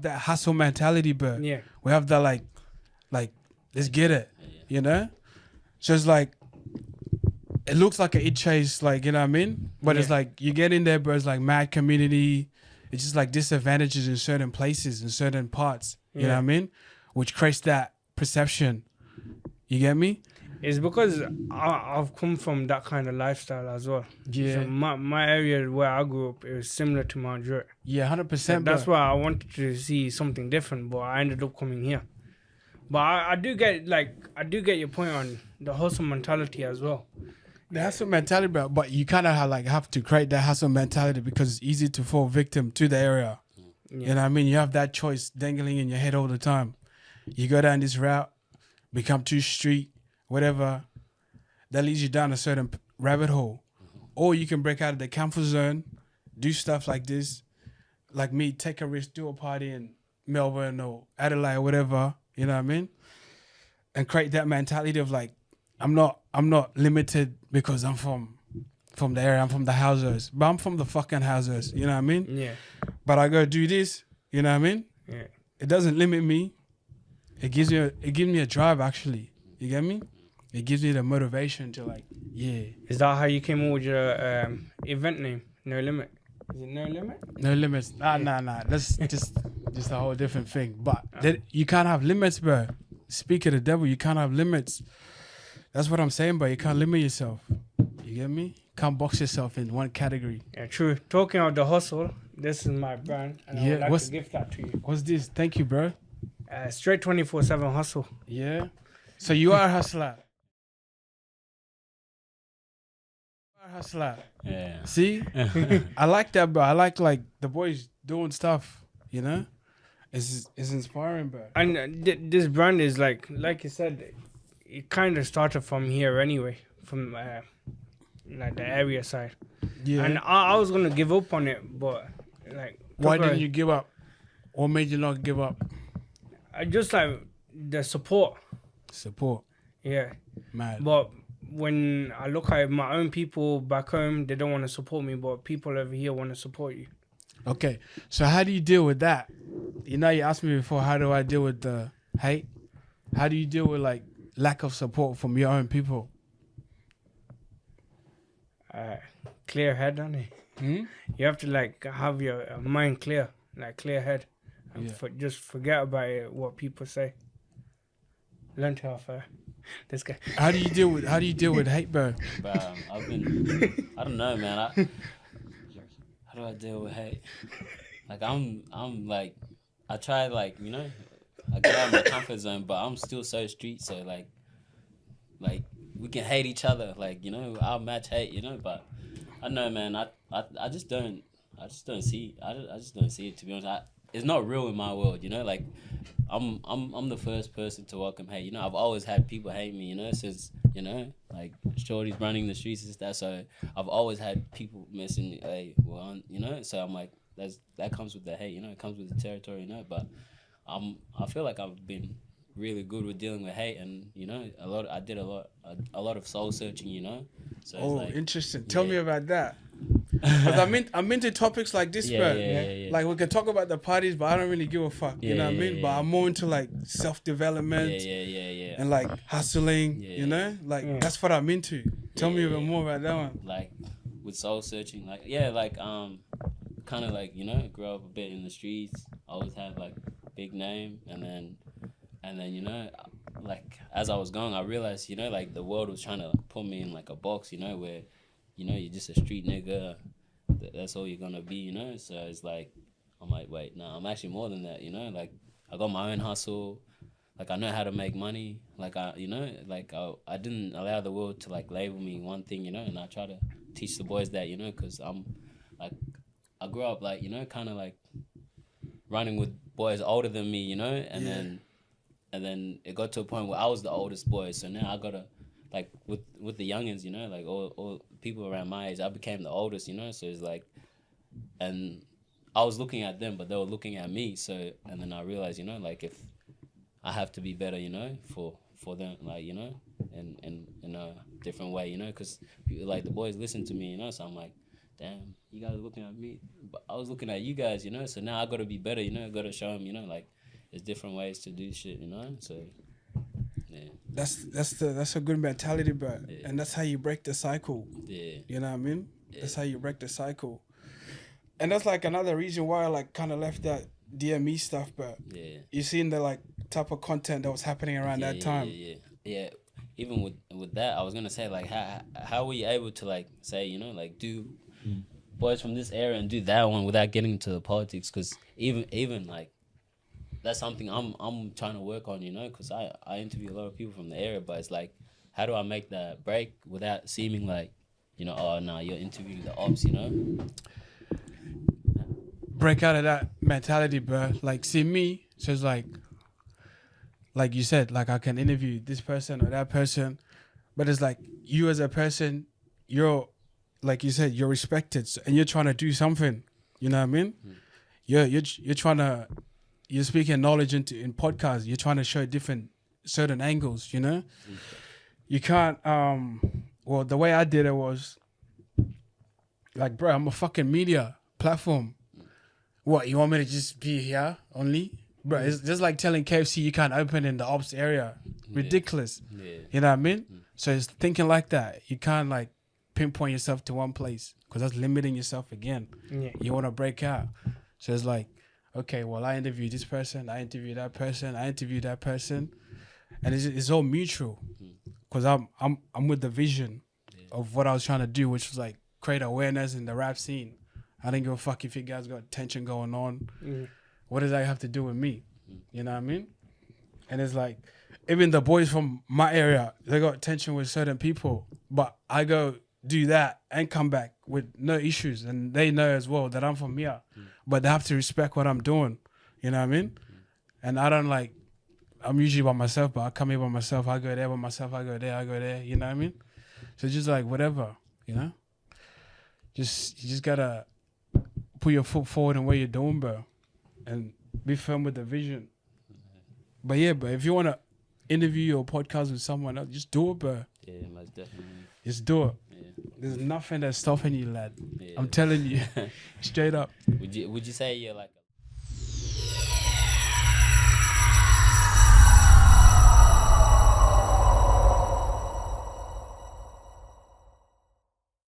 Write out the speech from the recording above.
have that hustle mentality, but Yeah. we have that like let's get it, you know. So it's like it looks like a it chase, like, you know what I mean, but it's Yeah. like you get in there, but it's like mad community. It's just like disadvantages in certain places, in certain parts, you know what I Yeah. mean, which creates that perception. You get me? It's because I've come from that kind of lifestyle as well. Yeah. So my area where I grew up, it was similar to Mount Druitt. Yeah, So 100%. that's But why I wanted to see something different, but I ended up coming here. But I do get your point on the hustle mentality as well. the hustle mentality, but you kind of have to create that hustle mentality because it's easy to fall victim to the area. Yeah. You know what I mean? You have that choice dangling in your head all the time. You go down this route, become too street, whatever, that leads you down a certain rabbit hole. Or you can break out of the comfort zone, do stuff like this, like me, take a risk, do a party in Melbourne or Adelaide or whatever, you know what I mean? And create that mentality of like, I'm not limited because I'm from the area, I'm from the houses, but I'm from the fucking houses, you know what I mean? Yeah. But I go do this, you know what I mean? Yeah. It doesn't limit me. It gives me a drive actually. You get me? It gives me the motivation to like, yeah. Is that how you came up with your event name? No Limit. Is it No Limit? No limits. Nah. That's just a whole different thing. But you can't have limits, bro. Speak of the devil, you can't have limits. That's what I'm saying, but you can't limit yourself. You get me? Can't box yourself in one category. Yeah, true. Talking of the hustle, this is my brand, and I Yeah, would like what's- to give that to you. What's this? Thank you, bro. Straight 24/7 hustle. Yeah. So you are a hustler. You are a hustler. Yeah. See? I like that, bro. I like the boys doing stuff, you know? It's inspiring, bro. And this brand is like you said, it kind of started from here anyway, from like the area side. Yeah. And I was gonna give up on it, but like Why didn't you give up? What made you not give up? I just like the support, Support. yeah. Mad. But when I look at my own people back home, they don't want to support me, but people over here want to support you. Okay. So how do you deal with that? You know, you asked me before, how do I deal with the hate? How do you deal with like lack of support from your own people? Clear head, don't it? Hmm? You have to like have your mind clear, like clear head, and Yeah. just forget about it, what people say. Learn to have this guy. How do you deal with hate, bro? But I don't know, man. How do I deal with hate? Like I'm like, I try like, you know, I get out of my comfort zone, but I'm still so street. So like we can hate each other, like, you know, I'll match hate, you know. But I don't know, man. I just don't see. I just don't see it, to be honest. It's not real in my world, you know. Like I'm the first person to welcome hate. You know, I've always had people hate me, you know, since, you know, like Shorty's running the streets and stuff. So I've always had people messing me, hey, well, you know. So I'm like, that comes with the hate, you know. It comes with the territory, you know. But I feel like I've been really good with dealing with hate, and you know, I did a lot of soul searching, you know. So Oh, it's like, interesting. Tell me yeah. about that. Because I'm into topics like this, bro. Yeah. Like we can talk about the parties, but I don't really give a fuck. You know what I mean? But I'm more into like self-development yeah. and like hustling. Yeah. You know, like that's what I'm into. Tell me a bit more about that one. Like with soul searching, like kind of like, you know, grew up a bit in the streets. Always had like big name, and then you know, like as I was going, I realized, you know, like the world was trying to put me in like a box, you know, where, you know, you're just a street nigga. That's all you're gonna be, you know. So it's like, I'm like, wait, no, I'm actually more than that, you know. Like I got my own hustle. Like I know how to make money. Like I didn't allow the world to like label me one thing, you know. And I try to teach the boys that, you know, because I'm like, I grew up like, you know, kind of like running with boys older than me, you know. And then it got to a point where I was the oldest boy. So now I gotta, like with the youngins, you know, like all people around my age, I became the oldest, you know. So it's like, and I was looking at them, but they were looking at me. So, and then I realized, you know, like if I have to be better, you know, for them, like, you know, in a different way, you know, because like the boys listen to me, you know. So I'm like, damn, you guys are looking at me, but I was looking at you guys, you know. So now I gotta be better, you know. I gotta show them, you know, like there's different ways to do shit, you know. So yeah, That's a good mentality, bro. Yeah. And that's how you break the cycle. yeah, You know what I mean? Yeah. That's how you break the cycle. And that's like another reason why I like kind of left that DME stuff, but yeah. you seen the like type of content that was happening around that time. Yeah. Even with that, I was gonna say like how were you able to like say, you know, like do boys from this area and do that one without getting into the politics? Because even like that's something I'm trying to work on, you know, because I interview a lot of people from the area, but it's like, how do I make that break without seeming like, you know, oh no, you're interviewing the ops, you know? Break out of that mentality, bro. Like, see me, so it's like you said, like I can interview this person or that person, but it's like you as a person, you're, like you said, you're respected, and you're trying to do something. You know what I mean? You're trying to, you're speaking knowledge in podcasts. You're trying to show certain angles. You know, you can't. Well, the way I did it was like, bro, I'm a fucking media platform. What, you want me to just be here only? Bro, it's just like telling KFC you can't open in the ops area. Ridiculous. Yeah. You know what I mean? So it's thinking like that. You can't like pinpoint yourself to one place because that's limiting yourself again. Yeah. You want to break out. So it's like, okay, well, I interviewed this person, I interviewed that person, I interviewed that person. And it's all mutual because I'm with the vision of what I was trying to do, which was like create awareness in the rap scene. I didn't give a fuck if you guys got tension going on. What does that have to do with me? You know what I mean? And it's like, even the boys from my area, they got tension with certain people, but I go do that and come back with no issues. And they know as well that I'm from here, but they have to respect what I'm doing. You know what I mean? And I don't like, I'm usually by myself, but I come here by myself. I go there by myself. I go there. You know what I mean? So just like whatever, you know? You just gotta put your foot forward in what you're doing, bro. And be firm with the vision. But yeah, but if you want to interview or podcast with someone else, just do it, bro. Yeah, most definitely. Just do it. Yeah. There's nothing that's stopping you, lad. Yeah. I'm telling you, straight up. Would you say you're like